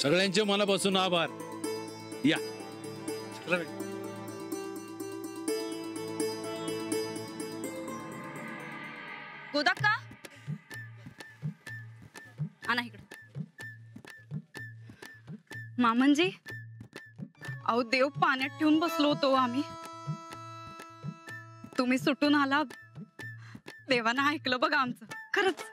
सगळ्यांचे मनापासून आभार. या गोदाक्का आणा इकडे. मामनजी, अहो देव पाण्यात ठेवून बसलो होतो आम्ही. तुम्ही सुटून आला, देवानं ऐकलं बघा आमचं. खरंच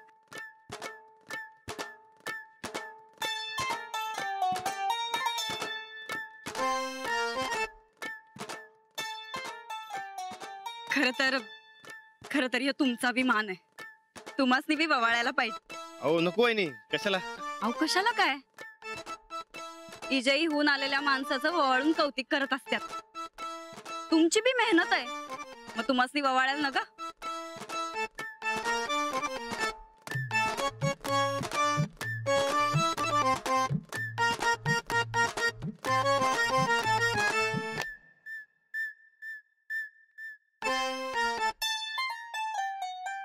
खर तर हे तुमचा भी मान आहे. तुम्हासनी बी ववाळायला पाहिजे. अहो नको आहे नाही. कशाला? अहो कशाला काय, इजई होऊन आलेल्या माणसाचं ववाळून कौतिक करत असतात. तुमची बी मेहनत आहे, मग तुम्हासनी ववाळायला नका.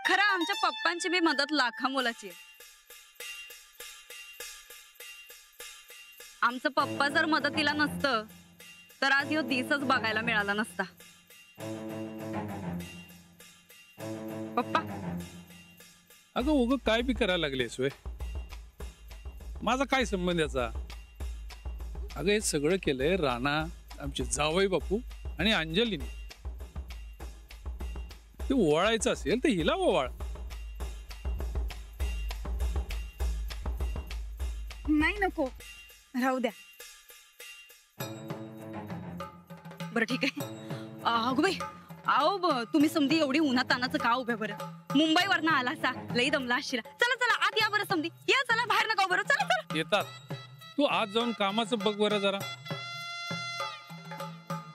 खरं आमच्या पप्पांची बी मदत लाखा मोलाची आहे. आमचं पप्पा जर मदतीला नसतं तर आज ह्यो दिसच बघायला मिळाला नसता. पप्पा अगं उग काय बी करायला लागलेस वे? माझा काय संबंध याचा? अगं हे सगळं केलंय राणा, आमचे जावई बापू आणि अंजलीने. ते ओवाळायचं असेल तर हिला ओवाळ. नाही नको, राहू द्या. बरं ठीक आहे. अगो बाई, आओ तुम्ही समधी एवढी उन्हात तानाचं का उभ्या बरं? मुंबईवरनं आला असा, लई दमला असशील. चला चला आत या बरं समधी. या चला, बाहेर नका बरं. चला चला. येतात. तू आज जाऊन कामाचं बघ बरं जरा.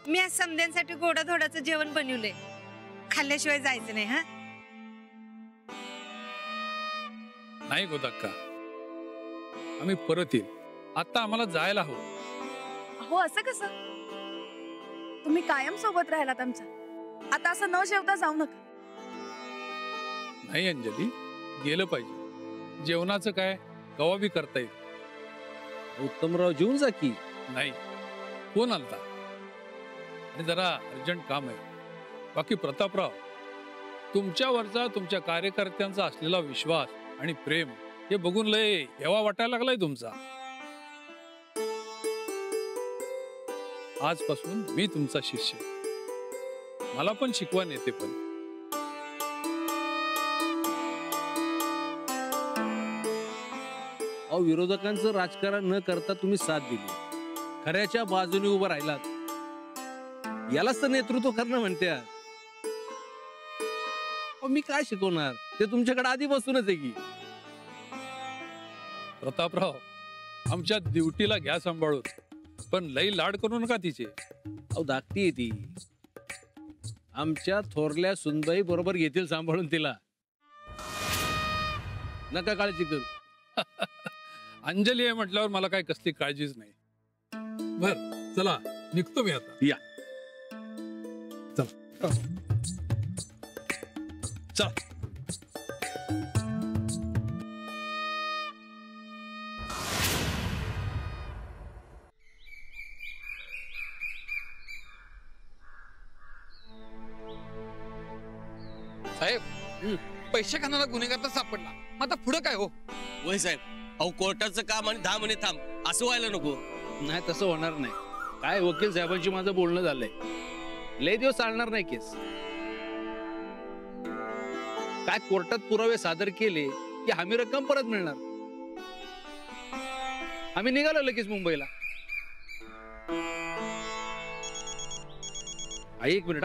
मी आज समध्यांसाठी गोडाधोडाचं जेवण बनवलंय. खाल्ल्याशिवाय जायचं नाही. हा नाही गोदाक्का, आम्ही परत येईल. आता आम्हाला जायला हवं. हो असं कसं? तुम्ही कायम सोबत राहिलात आमच्या. आता असं न जेवता जाऊ नका. नाही अंजली, गेलं पाहिजे. जेवणाचं काय कवा बी करता येईल. उत्तमराव जेवून जा की. नाही, कोण आलता आणि जरा अर्जंट काम आहे. बाकी प्रतापराव, तुमच्यावरचा तुमच्या कार्यकर्त्यांचा असलेला विश्वास आणि प्रेम हे बघून लय हेवा वाटायला लागलाय तुमचा. आजपासून मी तुमचा शिष्य. मला पण शिकवण येते. पण विरोधकांचं राजकारण न करता तुम्ही साथ दिली, खऱ्याच्या बाजूने उभं राहिलात. यालाच तर नेतृत्व करणं म्हणतात. मी काय शिकवणार? ते तुमच्याकडे आधीपासूनच आहे की. प्रतापराव, आमच्या ड्युटीला घ्या सांभाळून, पण लई लाड करू नका तिचे. अहो धाकटी आहे ती. आमच्या थोरल्या सुनबाई बरोबर येतील सांभाळून तिला. नका काळजी करू. अंजली आहे म्हटल्यावर मला काय कसली काळजीच नाही. बर चला, निघतो मी आता. या चला चला. साहेब, पैसे खाणारा गुन्हेगार तर सापडला. मग आता पुढे काय हो? वय साहेब, अहो कोर्टाचं काम आणि 10 महिने थांब असं व्हायला नको. नाही, तसं होणार नाही. काय वकील साहेबांशी माझं बोलणं झालंय. लय दिवस चालणार नाही केस. काय कोर्टात पुरावे सादर केले की हमी रक्कम परत मिळणार. आम्ही निघालो लगेच मुंबईला. आई एक मिनिट.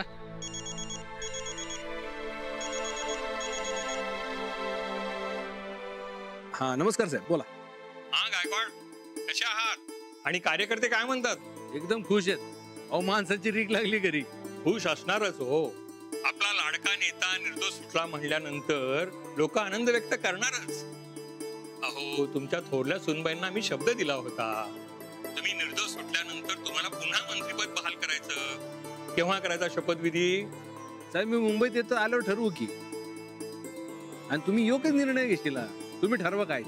हा नमस्कार साहेब, बोला. हा गायकवाड, कसे आहात? आणि कार्यकर्ते काय म्हणतात? एकदम खुश आहेत. अहो माणसाची रीक लागली घरी. खुश असणारच हो. आपला लाडका नेता निर्दोष सुटला म्हणल्यानंतर लोक आनंद व्यक्त करणारच. अहो तुमच्या थोरल्या सुनबाईंना मी शब्द दिला होता, तुम्ही निर्दोष सुटल्यानंतर तुम्हाला पुन्हा मंत्रिपद बहाल करायचं. केव्हा करायचा शपथविधी? साहेब मी मुंबईत येतो, आल्यावर ठरवू की. आणि तुम्ही योग्य निर्णय घेशील. तुम्ही ठरवा काय.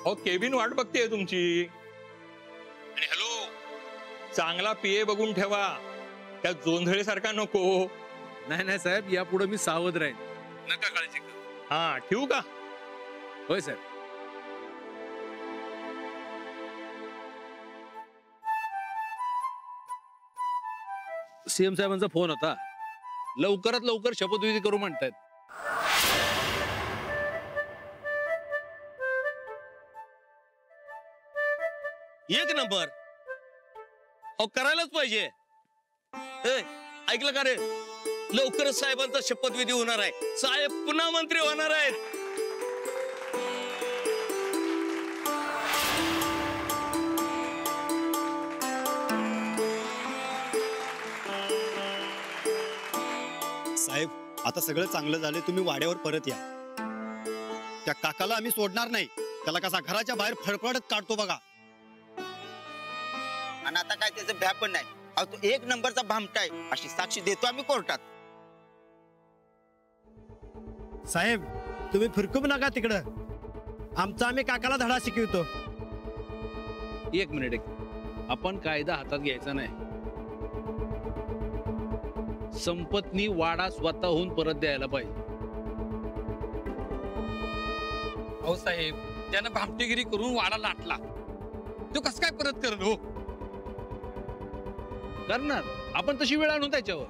अहो केबिन वाट बघतेय तुमची. आणि हॅलो, चांगला पीए बघून ठेवा, त्या जोंधळेसारखा नको. नाही साहेब, यापुढे मी सावध राहीन. नका काळजी करू. हा, ठेवू का? होय सर. सीएम साहेबांचा फोन होता. लवकरात लवकर शपथविधी करू म्हणतायत. एक नंबर. अहो करायलाच पाहिजे. ए, ऐकलं का रे? लवकरच साहेबांचा शपथविधी होणार आहे. साहेब पुन्हा मंत्री होणार आहेत. साहेब, आता सगळं चांगलं झालं, तुम्ही वाड्यावर परत या. त्या काकाला आम्ही सोडणार नाही. त्याला कसा घराच्या बाहेर फडफडत काढतो बघा. आणि आता काय त्याचं भ्या पण नाही. अहो तो एक नंबरचा भामटा आहे अशी साक्षी देतो आम्ही कोर्टात. साहेब, तुम्ही फिरकू नका तिकडं. आमचा आम्ही काकाला धडा शिकवतो. एक मिनिट. आपण कायदा हातात घ्यायचा नाही. संपत्नी वाडा स्वतःहून परत द्यायला पाहिजे. अहो साहेब, त्यानं भामटेगिरी करून वाडा लाटला, तो कसं काय परत करल हो? करणार आपण, तशी वेळ आणू त्याच्यावर.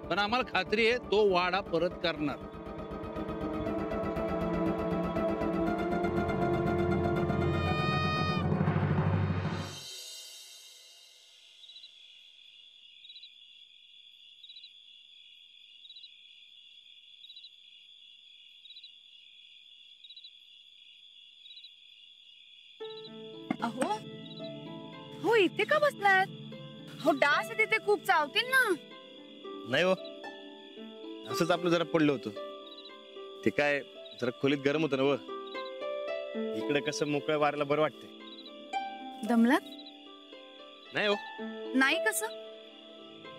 पण आम्हाला खात्री आहे तो वाडा परत करणार. अहो हो, इथे का बसलात? हो, डास आहे तिथे, खूप चावतील ना. नाही हो, असंच आपलं जरा पडलं होतं. ते काय जरा खोलीत गरम होतं ना व. इकडे कसं मोकळ्या वाऱ्याला बरं वाटते. दमलात? नाही हो. नाही कसं?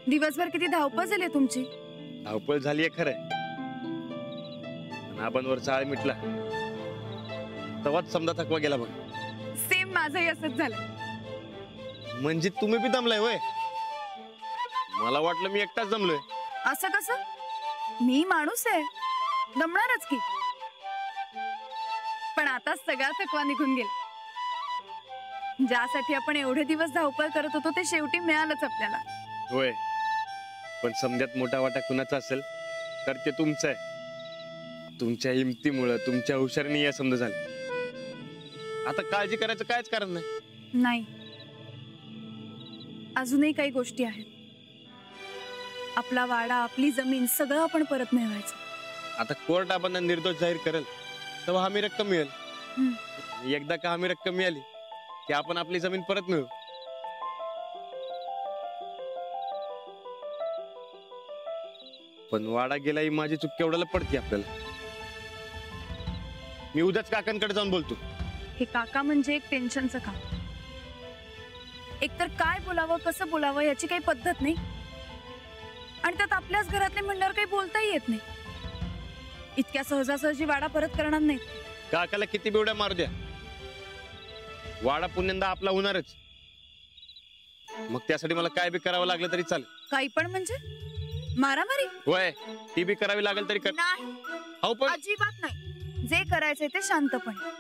दिवसभर किती धावपळ झाली तुमची. धावपळ झाली आहे खरंय, पण आपण वर चाळ मिटला तेव्हाच समजा थकवा गेला बघ. सेम माझंही असंच झालं. म्हणजे तुम्ही बी दमलाय होय? मला वाटलं मी एकटाच दमलोय. असं कसं? मी माणूस आहे, दमणारच की. पण आता सगळा थकवा निघून गेला. ज्यासाठी आपण एवढे दिवस धावपळ करत होतो ते शेवटी मिळालंच आपल्याला. होय, पण समजात मोठा वाटा कुणाचा असेल तर ते तुमचं आहे. तुमच्या हिमतीमुळं, तुमच्या हुशारीने या समजा झालं. आता काळजी करायचं कायच कारण नाही. नाही, अजूनही काही गोष्टी आहेत. आपला वाडा, आपली जमीन सगळं आपण परत मिळवायचं. आता कोर्ट आपण निर्दोष जाहीर करेल तेव्हा हमी रक्कम मिळेल. एकदा का हमी रक्कम मिळाली की आपण आपली जमीन परत मिळवू. पण वाडा गेला ही माझी चूक केवढ्याला पडते आपल्याला. मी उद्याच काकांकडे जाऊन बोलतो. हे काका म्हणजे एक टेन्शनचं काम. एकतर काय बोलावं, कसं बोलावं याची काही पद्धत नाही, आणि त्यात आपल्याच घरातले म्हणल्यावर काही बोलताही येत नाही. इतक्या सहजासहजी वाडा परत करणार नाही. काकाला किती बेवड्या मारू द्या, वाडा पुण्यांदा आपला होणारच. मग त्यासाठी मला काय बी करावं लागलं तरी चालेल. काही पण म्हणजे मारामारी? होय, ती बी करावी लागेल तरी कर. नाही, हो पण अजिबात नाही. जे करायचंय ते शांतपणे.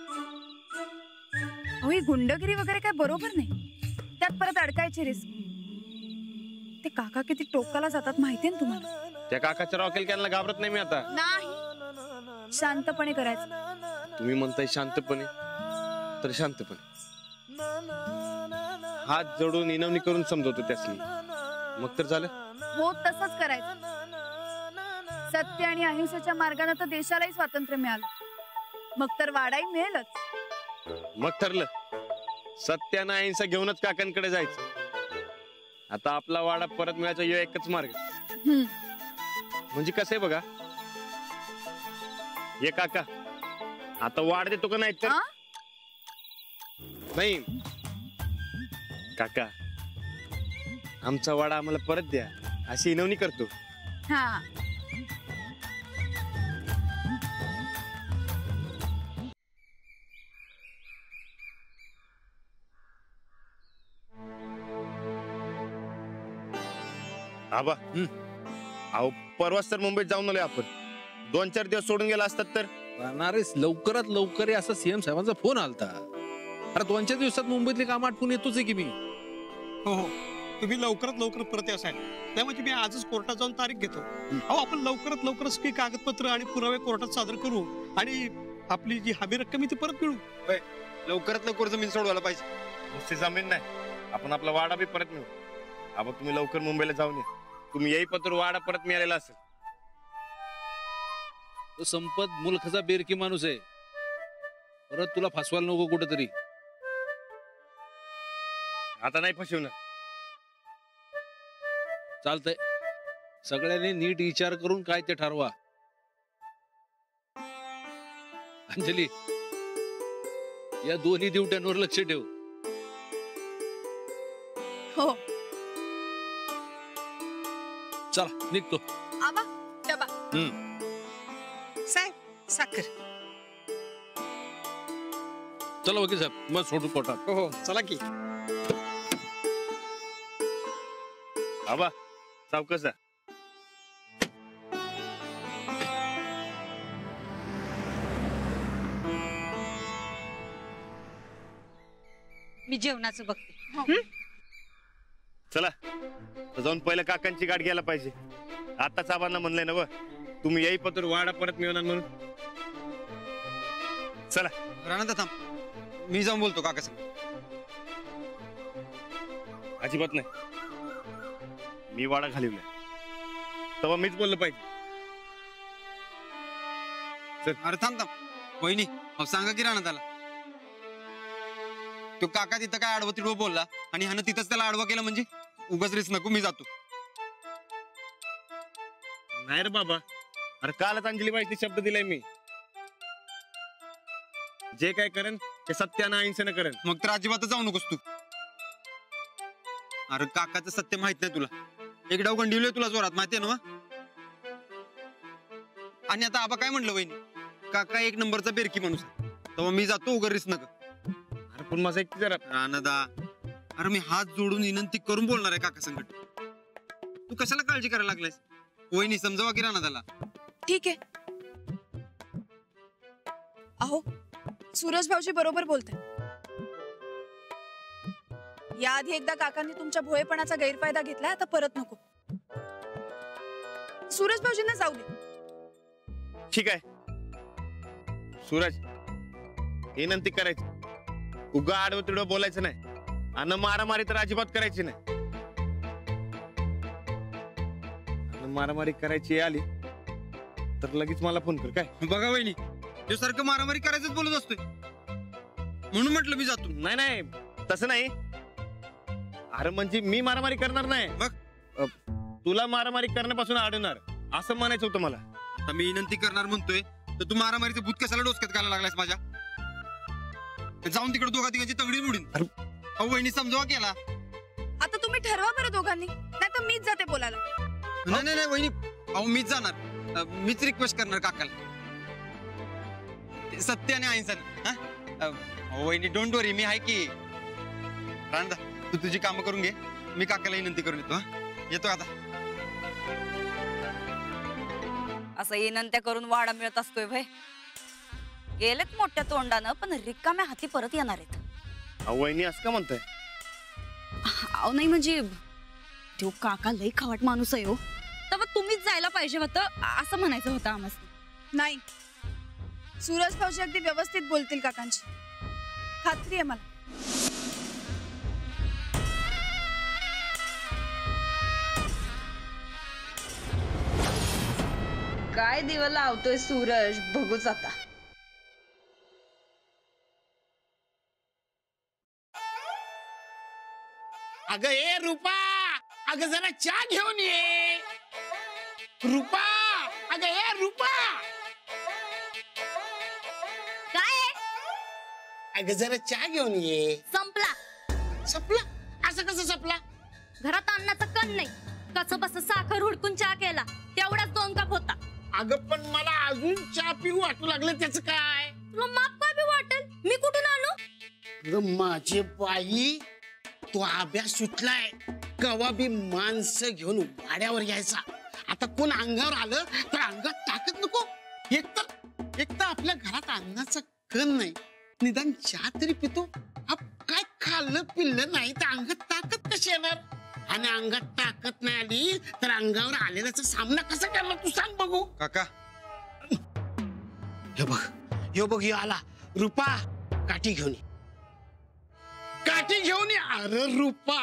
ही गुंडगिरी वगैरे काय बरोबर नाही. त्यात परत अडकायची रिस्क. ते काका किती टोकाला जातात माहितीये ना तुम्हाला. त्या काकाच्या रॉकेल कॅनला घाबरत नाही मी आता. नाही, शांतपणे करायचं. तुम्ही म्हणताय शांतपणे, तर शांतपणे हात जोडून विनवणी करून समजवतो त्यासनी. मग तर झालं. हो, तसंच करायचं. सत्य आणि अहिंसेच्या मार्गाने तर देशालाही स्वातंत्र्य मिळालं. मग तर वाडाही मिळेलच. मग ठरलं, सत्य आणि अहिंसा घेऊनच काकांकडे जायचं. आता आपला वाडा परत मिळायचा यो एकच मार्ग. म्हणजे कसं आहे बघा, ये काका आता वाढ देतो का नाही तर नाही. काका, आमचा वाडा आम्हाला परत द्या अशी विनवणी करतो. हा, आबा अहो परवाच तर मुंबईत जाऊन आलोय आपण. 2-4 दिवस सोडून गेला असतात तर राहणारेच लवकरात लवकर असा सीएम साहेबांचा फोन आलता. अरे 2-4 दिवसात मुंबईतली काम आटपून येतोच आहे की मी. हो हो, तुम्ही लवकरात लवकर परत याल. त्यामुळे मी आजच कोर्टात जाऊन तारीख घेतो. अहो आपण लवकरात लवकर सगळी कागदपत्र आणि पुरावे कोर्टात सादर करू आणि आपली जी हमी रक्कम आहे ती परत मिळू. लवकरात लवकर जमीन सोडवायला पाहिजे. नुसती जमीन नाही, आपण आपला वाडा बी परत मिळू. आबा तुम्ही लवकर मुंबईला जाऊन या. तुम्ही येईपत्र वाडा परत मिळालेला असेल. तो संपत मुलखाचा बेरकी माणूस आहे. परत तुला फसवायला नको कुठेतरी. आता नाही फसवणार. चालतंय, सगळ्यांनी नीट विचार करून काय ते ठरवा. अंजली, या दोन्ही ड्युट्यांवर लक्ष ठेव. हो. चला निघतो. आबा डबा. साहेब साखर. चला वकील साहेब, मग सोडू कोर्टात. हो हो, चला की. आबा सावकाश. मी जेवणाचं बघते. चला तर जाऊन पहिलं काकांची गाठ घ्यायला पाहिजे. आताच आबांना म्हणलंय ना व तुम्ही येईपत्र वाडा परत मिळणार म्हणून. चला राणा थांब, मी जाऊन बोलतो काका संग. अजिबात नाही. मी वाडा घालवलाय तेव्हा मीच बोललं पाहिजे. अरे थांब थांब वहिनी, अहो सांगा की राणा त्याला. तो काका तिथं काय आडवं तिडवं बोलला आणि ह्यानं तिथंच त्याला आडवं केलं म्हणजे उगाच रिस्क नको, मी जातो. नाही रे बाबा, अरे कालच अंजली बाईची शब्द दिलाय मी. जे काय करेन ते सत्यानं अहिंसेनं करेन. मग तर अजिबातच जाऊ नकोस तू. अरे काकाचं सत्य माहित नाही तुला. एक डाव गंडीवलंय तुला जोरात, माहितीये ना. आणि आता आबा काय म्हणलं वहिनी, काका एक नंबरचा बेरकी माणूस आहे. तेव्हा मी जातो, उगा रिस्क नका. अरे पण माझा एक जरा रानदा, अरे मी हात जोडून विनंती करून बोलणार आहे काका संकट. तू कशाला काळजी करायला लागलायस. वहिनी समजावा की राणा त्याला. ठीक आहे. अहो सूरज भाऊजी बरोबर बोलते. याआधी एकदा काकांनी तुमच्या भोळेपणाचा गैरफायदा घेतलाय, आता परत नको. सूरज भाऊजींना जाऊ दे. ठीक आहे सूरज, विनंती करायची, उगा आडवं तिडवं बोलायचं नाही आणि मारामारी तर अजिबात करायची नाही. आणि मारामारी करायची आली तर लगेच मला फोन कर. काय बघा वहिनी, ते सारखं मारामारी करायचंच बोलत असतोय, म्हणून म्हटलं मी जातो. नाही नाही तसं नाही. अरे म्हणजे मी मारामारी करणार नाही, मग तुला मारामारी करण्यापासून अडवणार असं म्हणायचं होतं मला. आता मी विनंती करणार म्हणतोय तर तू मारामारीचं भूत कशाला डोसक्यात घालायला लागलायस माझ्या. जाऊन तिकडे दोघा तिघांची तंगडी मोडीन. अहो वहिनी समजावा केला. आता तुम्ही ठरवा बरं दोघांनी, नाही तर मीच जाते बोलायला. नाही नाही वहिनी, अहो मीच जाणार. मीच रिक्वेस्ट करणार काकाला. सत्य आणि अहिंसा. वहिनी डोंट वरी, मी आहे की. राणदा तू तुझी कामं करून घे, मी काकाला विनंती करून येतो. येतो आता. असं विनंत्या करून वाडा मिळत असतोय भय. गेलेत मोठ्या तोंडानं, पण रिकाम्या हाती परत येणार आहेत. वहिनी असं का म्हणताय. अहो नाही म्हणजे तो काका लई खवाट माणूस आहे हो. तेव्हा तुम्हीच जायला पाहिजे होतं असं म्हणायचं होतं आम्हाला. नाही, सूरज भाऊजी अगदी व्यवस्थित बोलतील काकांची, खात्री आहे मला. काय दिवा लावतोय सूरज, बघूच आता. अगं ए रूपा, अगं जरा चहा घेऊन ये. रूपा, अगं ए रूपा. काय अगं जरा चहा घेऊन ये. संपला. संपला? असं कसं संपला? घरात अन्नाचं कण नाही, कसं बस साखर हुडकून चहा केला, तेवढाच 2 कप होता. अगं पण मला अजून चहा पिऊ वाटू लागलं, त्याचं काय? तुला माप काय बी वाटेल, मी कुठून आणू? अगं माझे बाई, तो अभ्यास सुटलाय. कवा बी माणसं घेऊन वाड्यावर यायचा. आता कोण अंगावर आलं तर अंगात ताकद नको. एक तर आपल्या घरात अन्नाचा कण नाही, निदान चहा तरी पितो. काय खाल्लं पिल्लं नाही तर अंगात ताकद कशी येणार? आणि अंगात ताकद नाही आली तर अंगावर आलेल्याचा सामना कसा करणार तू सांग बघू. काका हे बघ हे आला रुपा. काठी घेऊन ये, काठी घेऊन ये. अरे रुपा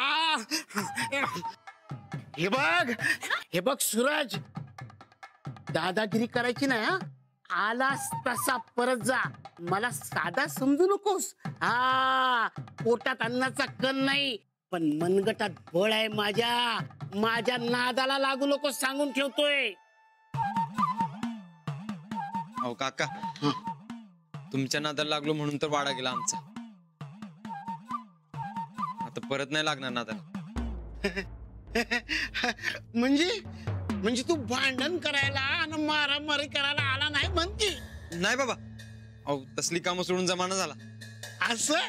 हे बघ सूरज, दादागिरी करायची नाही हा. आलास तसा परत जा. मला साधा समजू नकोस. हा, पोटात अन्नाचा कण नाही पण मनगटात बळ आहे माझ्या नादाला लागू नकोस सांगून ठेवतोय. अहो काका, तुमच्या नादाला लागलो म्हणून तर वाडा गेला आमचा. आता परत नाही लागणार नादाला. म्हणजे तू भांडण करायला आणि मारामारी करायला आला नाही म्हणती? नाही बाबा, अहो तसली कामं सोडून जमाना झाला. असं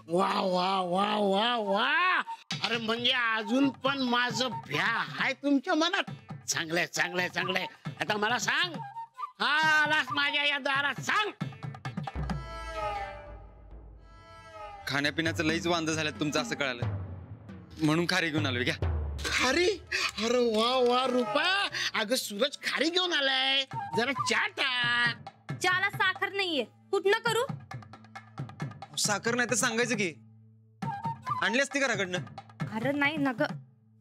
वा वा वा वा वा. अरे म्हणजे अजून पण माझं भ्या आहे तुमच्या मनात. चांगलंय. आता मला सांग, हा आलास माझ्या या दारात, सांग. खाण्यापिण्याचं लईच वांद झालं तुमचं असं कळालं म्हणून खारी घेऊन आलोय. घ्या खारी. अरे वा वा रुपा. अगं सूरज खारी घेऊन आलाय, जरा चहा टाक. चहाला साखर नाहीये, कुठनं करू? साखर नाही तर सांगायचं की आणली असती घराकडनं. अरे नाही ना ग.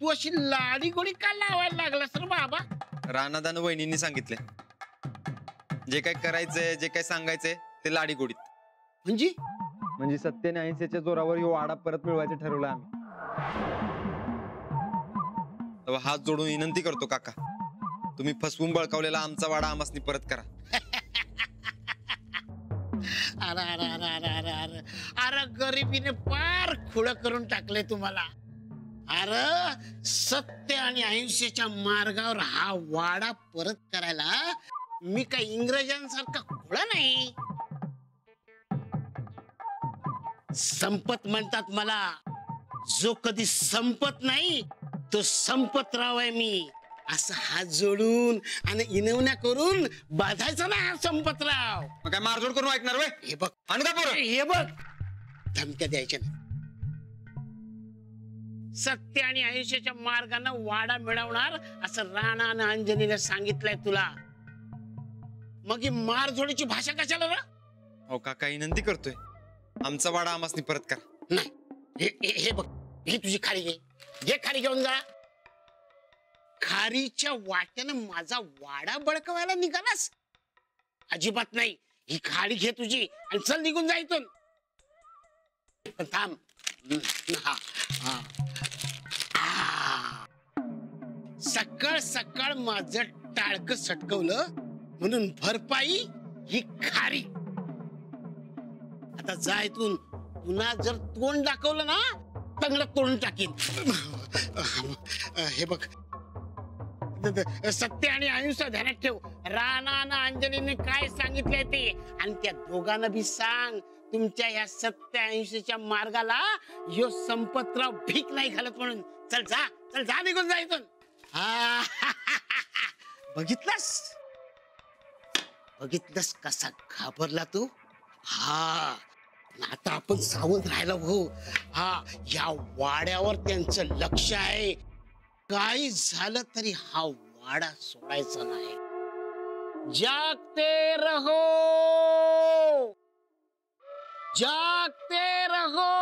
तू अशी लाडी गोडी का लावायला लागलास रे बाबा? रानादान वहिनींनी सांगितलंय, जे काय करायचंय जे काय सांगायचंय ते लाडी गोडीत. म्हणजे सत्याने अहिंसेच्या जोरावर यो वाडा परत मिळवायचं ठरवलं आम्ही. तेव्हा हात जोडून विनंती करतो काका, तुम्ही फसवून बळकावलेला आमचा वाडा आमासनी परत करा. अरे गरिबीने पार खुळ करून टाकले तुम्हाला. अरे सत्य आणि अहिंसेच्या मार्गावर हा वाडा परत करायला मी काही इंग्रजांसारखा खुळा नाही. संपत म्हणतात मला, जो कधी संपत नाही तो संपतराव आहे मी. असं हात जोडून आणि इनवण्या करून बाधायचा ना हा संपतराव. मग काय मारझोड करून ऐकणार वे? हे बघ हे बघ, धमक्या द्यायच्या नाही. सत्य आणि अहिंसेच्या मार्गाने वाडा मिळवणार असं राणा आणि अंजनीने सांगितलंय तुला. मग ही मारझोडीची भाषा कशाला रा? हो काका, विनंती करतोय, आमचा वाडा आमासनी परत करा. नाही, हे बघ, ही तुझी खारी घे खारी घेऊन जा. खारीच्या वाट्यानं माझा वाडा बळकवायला निघालास? अजिबात नाही. ही खारी घे तुझी आणि चल निघून जा इथून. पण थांब. सकाळ सकाळ माझं टाळक सटकवलं म्हणून भरपाई ही खारी. आता जा इथून. पुन्हा जर तोंड दाखवलं ना तंगड तोडून टाकीन. हे बघ, सत्य आणि अहिंसा ध्यानात ठेव. राणा आणि अंजनीने काय सांगितलंय ते, आणि त्या दोघांना बी सांग तुमच्या या सत्य अहिंसेच्या मार्गाला यो संपतराव भीक नाही घालत म्हणून. चल जा निघून जा इथून. बघितलंस कसा घाबरला तू? हा, आता आपण सावध राहायला हो. हा, या वाड्यावर त्यांचं लक्ष आहे. काही झालं तरी हा वाडा सोडायचा नाही. जागते रहो, जागते रहो.